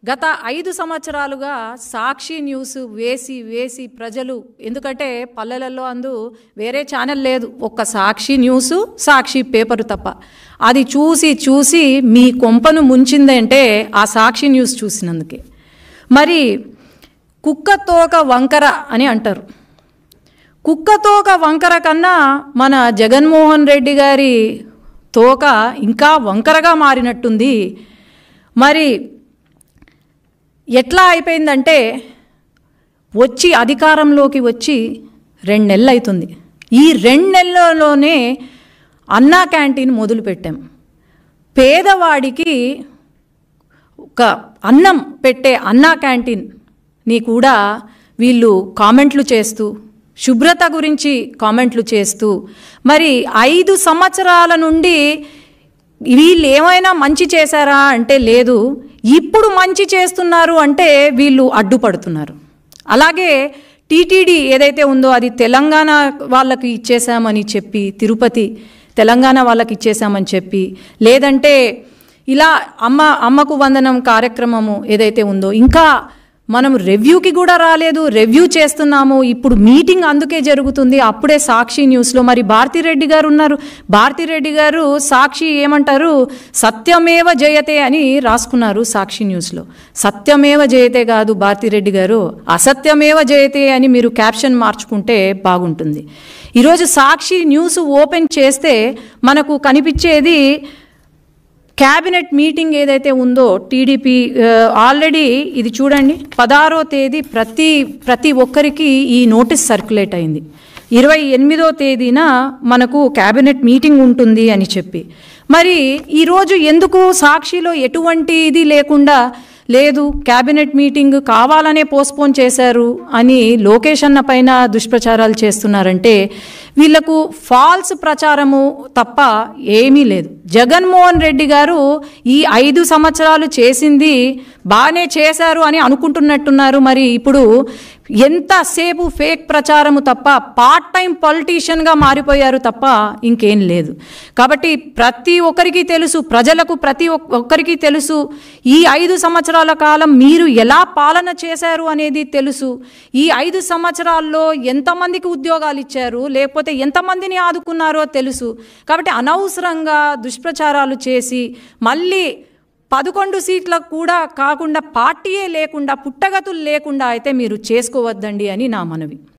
గత 5 సంవత్సరాలుగా సాక్షి న్యూస్ వేసి ప్రజలు, ఎందుకంటే పల్లెలలో అందు వేరే ఛానల్ లేదు, ఒక్క సాక్షి న్యూస్ సాక్షి పేపరు తప్ప, అది చూసి మీ కొంపను ముంచిందంటే ఆ సాక్షి న్యూస్ చూసినందుకే. మరి కుక్కతోక వంకర అని అంటారు. కుక్కతోక వంకర కన్నా మన జగన్మోహన్ రెడ్డి గారి తోక ఇంకా వంకరగా మారినట్టుంది. మరి ఎట్లా అయిపోయిందంటే, అధికారంలోకి వచ్చి 2 నెలలు అవుతుంది. ఈ 2 నెలల్లోనే అన్నా క్యాంటీన్ మొదలుపెట్టాం. పేదవాడికి ఒక అన్నం పెట్టే అన్నా క్యాంటీన్ని కూడా వీళ్ళు కామెంట్లు చేస్తూ, శుభ్రత గురించి కామెంట్లు చేస్తూ, మరి 5 సంవత్సరాల నుండి వీళ్ళు ఏమైనా మంచి చేశారా అంటే లేదు, ఇప్పుడు మంచి చేస్తున్నారు అంటే వీళ్ళు అడ్డుపడుతున్నారు. అలాగే టీటీడీ ఏదైతే ఉందో అది తెలంగాణ వాళ్ళకి ఇచ్చేసామని చెప్పి, తిరుపతి తెలంగాణ వాళ్ళకి ఇచ్చేసామని చెప్పి, లేదంటే ఇలా అమ్మకు వందనం కార్యక్రమము ఏదైతే ఉందో ఇంకా మనం రివ్యూకి కూడా రాలేదు, రివ్యూ చేస్తున్నాము. ఇప్పుడు మీటింగ్ అందుకే జరుగుతుంది. అప్పుడే సాక్షి న్యూస్లో మరి భారతిరెడ్డి గారు ఉన్నారు. భారతిరెడ్డి గారు సాక్షి ఏమంటారు, సత్యమేవ జయతే అని రాసుకున్నారు సాక్షి న్యూస్లో. సత్యమేవ జయతే కాదు భారతిరెడ్డి గారు, అసత్యమేవ జయతే అని మీరు క్యాప్షన్ మార్చుకుంటే బాగుంటుంది. ఈరోజు సాక్షి న్యూస్ ఓపెన్ చేస్తే మనకు కనిపించేది క్యాబినెట్ మీటింగ్ ఏదైతే ఉందో టీడీపీ ఆల్రెడీ ఇది చూడండి, 16వ తేదీ ప్రతి ఒక్కరికి ఈ నోటీస్ సర్క్యులేట్ అయింది. 28వ తేదీన మనకు క్యాబినెట్ మీటింగ్ ఉంటుంది అని చెప్పి, మరి ఈరోజు ఎందుకు సాక్షిలో ఎటువంటి ఇది లేకుండా లేదు, క్యాబినెట్ మీటింగ్ కావాలనే పోస్ట్పోన్ చేశారు అని లోకేష్ అన్న పైన దుష్ప్రచారాలు చేస్తున్నారంటే వీళ్లకు ఫాల్స్ ప్రచారము తప్ప ఏమీ లేదు. జగన్మోహన్ రెడ్డి గారు ఈ 5 సంవత్సరాలు చేసింది బాగానే చేశారు అని అనుకుంటున్నట్టున్నారు. మరి ఇప్పుడు ఎంతసేపు ఫేక్ ప్రచారము తప్ప, పార్ట్ టైం పొలిటీషియన్గా మారిపోయారు తప్ప ఇంకేం లేదు. కాబట్టి ప్రతి ఒక్కరికి తెలుసు, ప్రజలకు ప్రతి ఒక్కరికి తెలుసు, ఈ 5 సంవత్సరాల కాలం మీరు ఎలా పాలన చేశారు అనేది తెలుసు. ఈ 5 సంవత్సరాల్లో ఎంతమందికి ఉద్యోగాలు ఇచ్చారు, లేకపోతే ఎంతమందిని ఆదుకున్నారో తెలుసు. కాబట్టి అనవసరంగా దుష్ప్రచారాలు చేసి మళ్ళీ 11 సీట్లకు కూడా కాకుండా, పార్టీయే లేకుండా, పుట్టగతులు లేకుండా అయితే మీరు చేసుకోవద్దండి అని నా మనవి.